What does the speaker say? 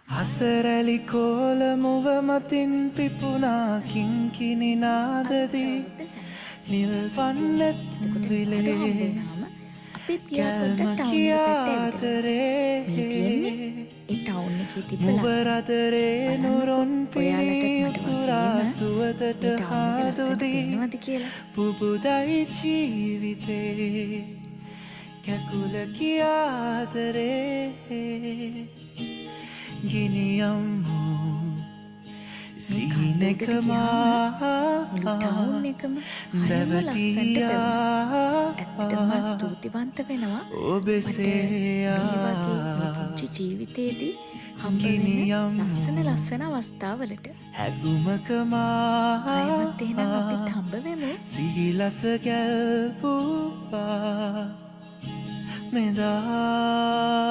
හසරැලි කෝල මුව මතින් පිපුනා කිංකිණි නාදදී නිල්වන්නත් විලේ කැල්ම කියාතරේ මුවරදරේ නුරොන් පිරී උතුරා සුවදට හාදුදී පුබුදයි ජීවිතේ කැකුල කියාතරේ ගිනියම්මු සිහිනෙකමා ඇත්තටම ස්තුතිවන්ත වෙනවා ඔබසේයා ජීවිතයේදී හම්බෙන ලස්සන අවස්ථාවලට හැගුමකමා ආයමත් එහෙනම් අපිත් හම්බ වෙමු සිහිලස ගැල්පුවා මෙදා